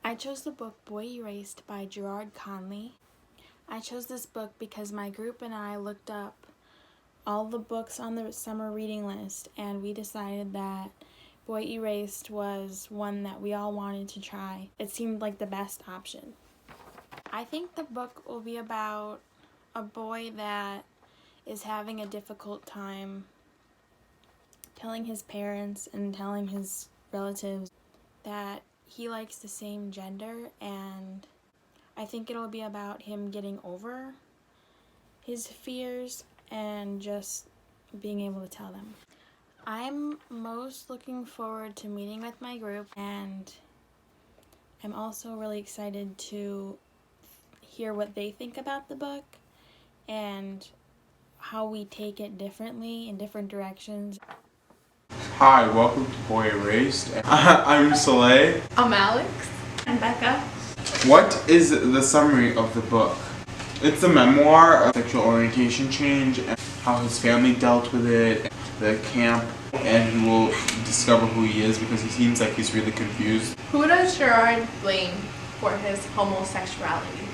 I chose the book Boy Erased by Gerard Conley. I chose this book because my group and I looked up all the books on the summer reading list, and we decided that Boy Erased was one that we all wanted to try. It seemed like the best option. I think the book will be about a boy that is having a difficult time telling his parents and telling his relatives that he likes the same gender, and I think it'll be about him getting over his fears and just being able to tell them. I'm most looking forward to meeting with my group, and I'm also really excited to hear what they think about the book and how we take it differently in different directions. Hi, welcome to Boy Erased. I'm Soleil. I'm Alex. And Becca. What is the summary of the book? It's a memoir of sexual orientation change and how his family dealt with it, the camp, and he will discover who he is because he seems like he's really confused. Who does Gerard blame for his homosexuality?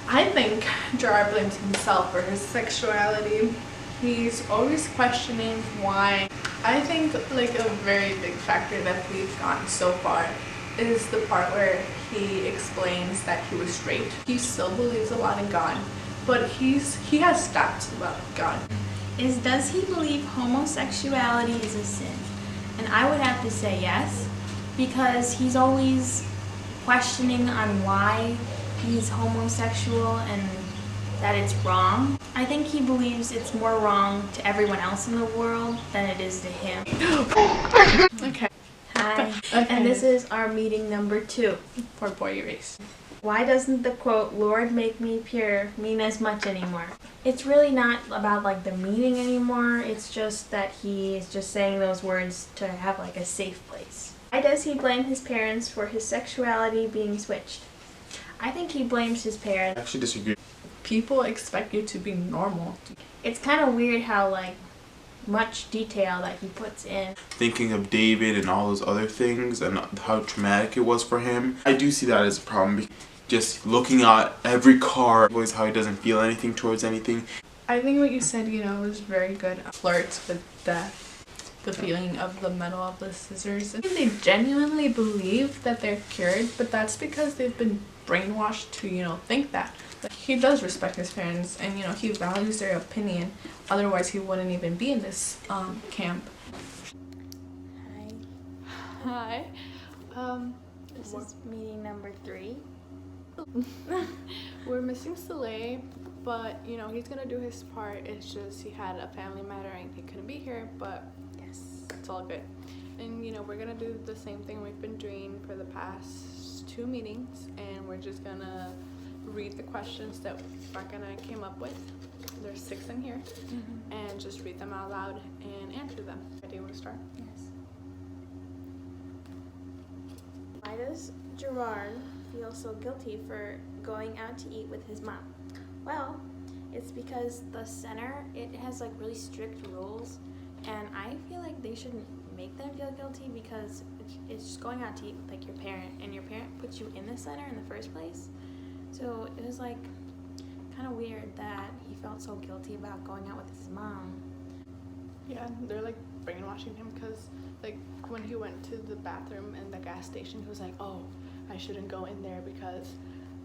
I think Gerard blames himself for his sexuality. He's always questioning why. I think like a very big factor that we've gotten so far is the part where he explains that he was raped. He still believes a lot in God, but he has doubts about God. Does he believe homosexuality is a sin? And I would have to say yes, because he's always questioning on why he's homosexual and that it's wrong. I think he believes it's more wrong to everyone else in the world than it is to him. Okay. Hi, Okay. and this is our meeting number 2. For Boy Erased. Why doesn't the quote, "Lord make me pure," mean as much anymore? It's really not about like the meaning anymore, it's just that he is just saying those words to have like a safe place. Why does he blame his parents for his sexuality being switched? I think he blames his I parents. actually disagree. People expect you to be normal. It's kind of weird how like much detail that he puts in. Thinking of David and all those other things and how traumatic it was for him, I do see that as a problem. Just looking at every car, always how he doesn't feel anything towards anything. I think what you said, was very good. Flirts with death, the feeling of the metal of the scissors. I think they genuinely believe that they're cured, but that's because they've been brainwashed to, think that. But he does respect his parents and, he values their opinion. Otherwise, he wouldn't even be in this camp. Hi. Hi. This is meeting number 3. We're missing Soleil, but he's gonna do his part. It's just he had a family matter and he couldn't be here, but Yes. it's all good. And we're gonna do the same thing we've been doing for the past 2 meetings, and we're just gonna read the questions that Becca and I came up with. There's 6 in here, and just read them out loud and answer them. Do you want to start? Yes. Why does Gerard feel so guilty for going out to eat with his mom? Well, it's because the center, it has like really strict rules, and I feel like they shouldn't make them feel guilty because it's just going out to eat with like your parent, and your parent puts you in the center in the first place. So it was like kind of weird that he felt so guilty about going out with his mom. Yeah, they're like brainwashing him because like when he went to the bathroom in the gas station, he was like, "Oh, I shouldn't go in there because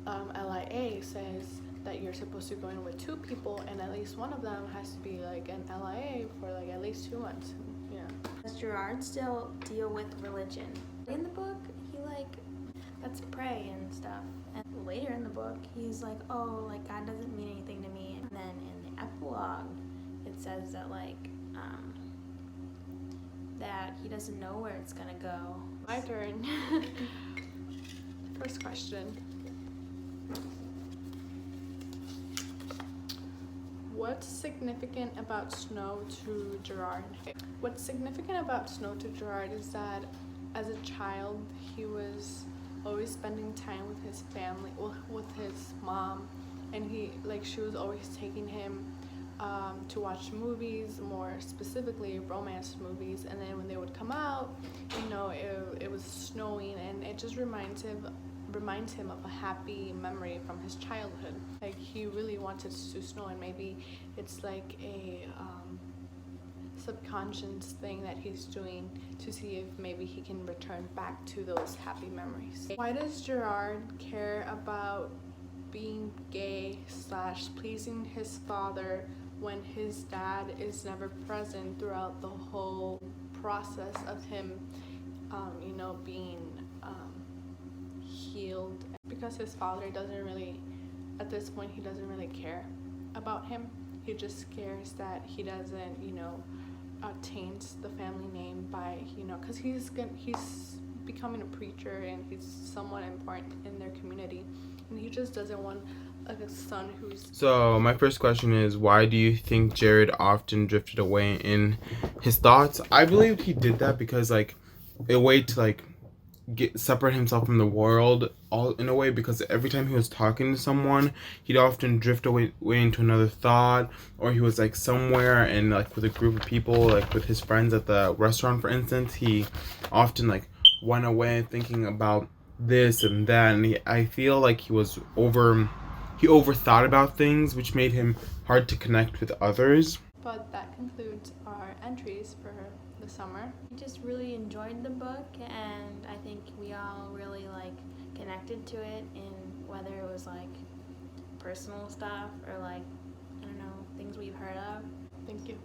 LIA says that you're supposed to go in with 2 people, and at least one of them has to be like an LIA for like at least 2 months." Yeah. Does Gerard still deal with religion? In the book, he let's pray and stuff. And later in the book, he's like, "Oh, like God doesn't mean anything to me." And then in the epilogue, it says that that he doesn't know where it's gonna go. My turn. First question. What's significant about snow to Gerard? What's significant about snow to Gerard is that as a child, he was always spending time with his family, with his mom, and she was always taking him to watch movies, more specifically romance movies, and then when they would come out, you know, it was snowing, and it just reminds him of a happy memory from his childhood. Like, he really wanted to snow, and maybe it's like a subconscious thing that he's doing to see if maybe he can return back to those happy memories. Why does Gerard care about being gay / pleasing his father when his dad is never present throughout the whole process of him, you know, being healed? Because his father doesn't really, at this point, he doesn't really care about him. He just cares that he doesn't, you know, taint the family name by, you know, because he's becoming a preacher and he's somewhat important in their community, and he just doesn't want a son who's... So my first question is, why do you think Jared often drifted away in his thoughts? I believed he did that because, like, a way to, like, separate himself from the world, all in a way, because every time he was talking to someone, he'd often drift away into another thought, or he was like somewhere and like with a group of people, like with his friends at the restaurant, for instance, he often like went away thinking about this and that, and I feel like he overthought about things, which made him hard to connect with others. But that concludes our entries for the summer. I just really enjoyed the book, and I think we all really like connected to it, in whether it was like personal stuff or like, I don't know, things we've heard of. Thank you.